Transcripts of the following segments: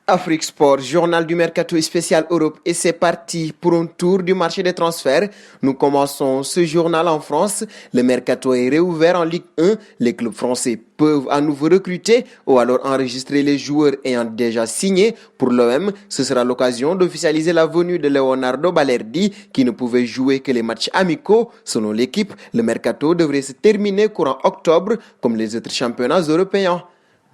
Afrique Sport, journal du Mercato spécial Europe et c'est parti pour un tour du marché des transferts. Nous commençons ce journal en France. Le Mercato est réouvert en Ligue 1. Les clubs français peuvent à nouveau recruter ou alors enregistrer les joueurs ayant déjà signé. Pour l'OM, ce sera l'occasion d'officialiser la venue de Leonardo Balerdi qui ne pouvait jouer que les matchs amicaux. Selon l'équipe, le Mercato devrait se terminer courant octobre comme les autres championnats européens.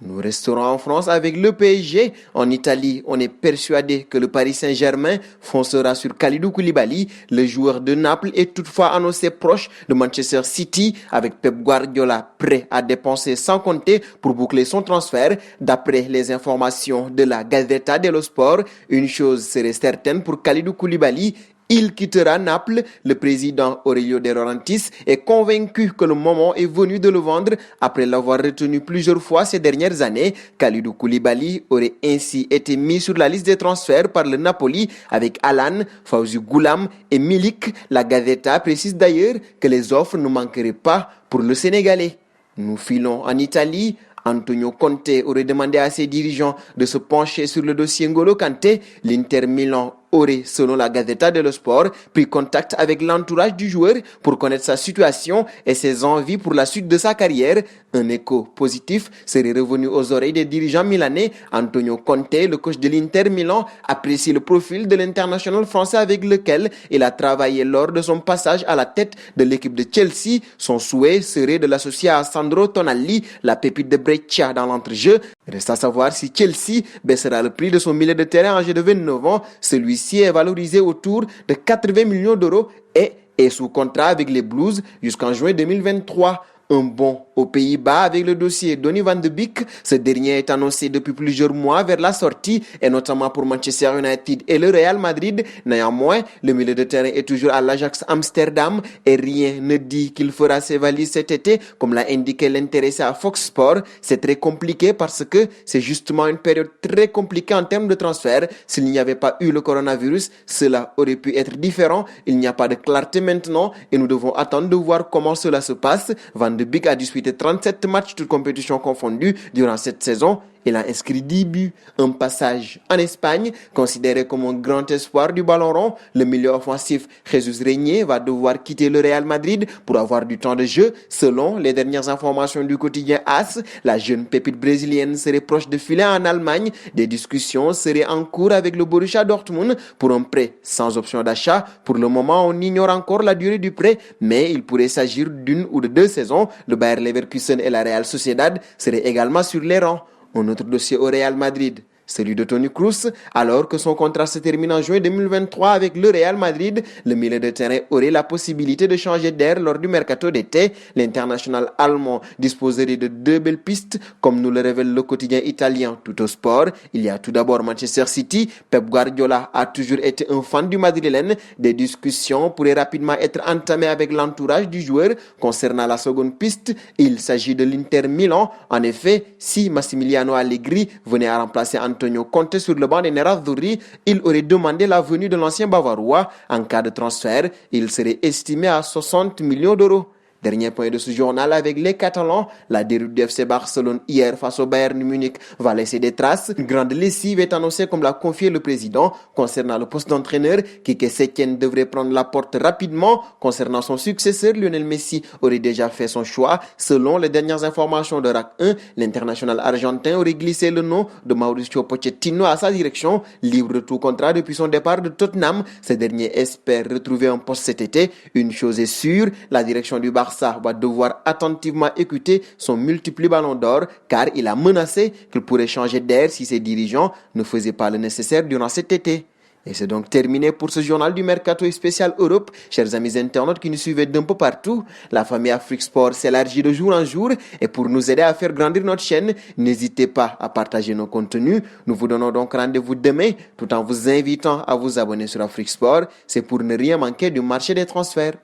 Nous resterons en France avec le PSG. En Italie, on est persuadé que le Paris Saint-Germain foncera sur Kalidou Koulibaly. Le joueur de Naples est toutefois annoncé proche de Manchester City avec Pep Guardiola prêt à dépenser sans compter pour boucler son transfert. D'après les informations de la Gazzetta dello Sport, une chose serait certaine pour Kalidou Koulibaly. Il quittera Naples. Le président Aurelio De Laurentiis est convaincu que le moment est venu de le vendre après l'avoir retenu plusieurs fois ces dernières années. Kalidou Koulibaly aurait ainsi été mis sur la liste des transferts par le Napoli avec Alan, Fawzi Goulam et Milik. La Gazzetta précise d'ailleurs que les offres ne manqueraient pas pour le Sénégalais. Nous filons en Italie. Antonio Conte aurait demandé à ses dirigeants de se pencher sur le dossier N'Golo Kanté. L'Inter Milan aurait, selon la Gazzetta dello Sport, pris contact avec l'entourage du joueur pour connaître sa situation et ses envies pour la suite de sa carrière. Un écho positif serait revenu aux oreilles des dirigeants milanais. Antonio Conte, le coach de l'Inter Milan, apprécie le profil de l'international français avec lequel il a travaillé lors de son passage à la tête de l'équipe de Chelsea. Son souhait serait de l'associer à Sandro Tonali, la pépite de Brescia dans l'entrejeu. Reste à savoir si Chelsea baissera le prix de son milieu de terrain âgé de 29 ans. Celui-ci est valorisé autour de 80 millions d'euros et est sous contrat avec les Blues jusqu'en juin 2023. Un bond aux Pays-Bas avec le dossier Donny van de Beek. Ce dernier est annoncé depuis plusieurs mois vers la sortie et notamment pour Manchester United et le Real Madrid. Néanmoins, le milieu de terrain est toujours à l'Ajax Amsterdam et rien ne dit qu'il fera ses valises cet été comme l'a indiqué l'intéressé à Fox Sport. C'est très compliqué parce que c'est justement une période très compliquée en termes de transfert. S'il n'y avait pas eu le coronavirus, cela aurait pu être différent. Il n'y a pas de clarté maintenant et nous devons attendre de voir comment cela se passe. Van de Beek a disputé 37 matchs toutes compétitions confondues durant cette saison. Il a inscrit 10 buts. Un passage en Espagne, considéré comme un grand espoir du ballon rond. Le milieu offensif Jesus Régnier va devoir quitter le Real Madrid pour avoir du temps de jeu. Selon les dernières informations du quotidien AS, la jeune pépite brésilienne serait proche de filer en Allemagne. Des discussions seraient en cours avec le Borussia Dortmund pour un prêt sans option d'achat. Pour le moment, on ignore encore la durée du prêt, mais il pourrait s'agir d'une ou de 2 saisons. Le Bayer Leverkusen et la Real Sociedad seraient également sur les rangs. Un autre dossier au Real Madrid, celui de Toni Kroos, alors que son contrat se termine en juin 2023 avec le Real Madrid, le milieu de terrain aurait la possibilité de changer d'air lors du mercato d'été. L'international allemand disposerait de 2 belles pistes, comme nous le révèle le quotidien italien Tuttosport. Il y a tout d'abord Manchester City. Pep Guardiola a toujours été un fan du Madrilène. Des discussions pourraient rapidement être entamées avec l'entourage du joueur. Concernant la seconde piste, il s'agit de l'Inter Milan. En effet, si Massimiliano Allegri venait à remplacer Antonio Conte sur le banc des Nerazzurri, il aurait demandé la venue de l'ancien Bavarois. En cas de transfert, il serait estimé à 60 millions d'euros. Dernier point de ce journal avec les Catalans. La déroute du FC Barcelone hier face au Bayern Munich va laisser des traces. Une grande lessive est annoncée comme l'a confié le président. Concernant le poste d'entraîneur, Quique Setién devrait prendre la porte rapidement. Concernant son successeur, Lionel Messi aurait déjà fait son choix. Selon les dernières informations de RAC 1, l'international argentin aurait glissé le nom de Mauricio Pochettino à sa direction. Libre de tout contrat depuis son départ de Tottenham, ce dernier espère retrouver un poste cet été. Une chose est sûre, la direction du Barça va devoir attentivement écouter son multiple ballon d'or car il a menacé qu'il pourrait changer d'air si ses dirigeants ne faisaient pas le nécessaire durant cet été. Et c'est donc terminé pour ce journal du Mercato spécial Europe. Chers amis internautes qui nous suivez d'un peu partout, la famille Afrique Sport s'élargit de jour en jour et pour nous aider à faire grandir notre chaîne, n'hésitez pas à partager nos contenus. Nous vous donnons donc rendez-vous demain tout en vous invitant à vous abonner sur Afrique Sport. C'est pour ne rien manquer du marché des transferts.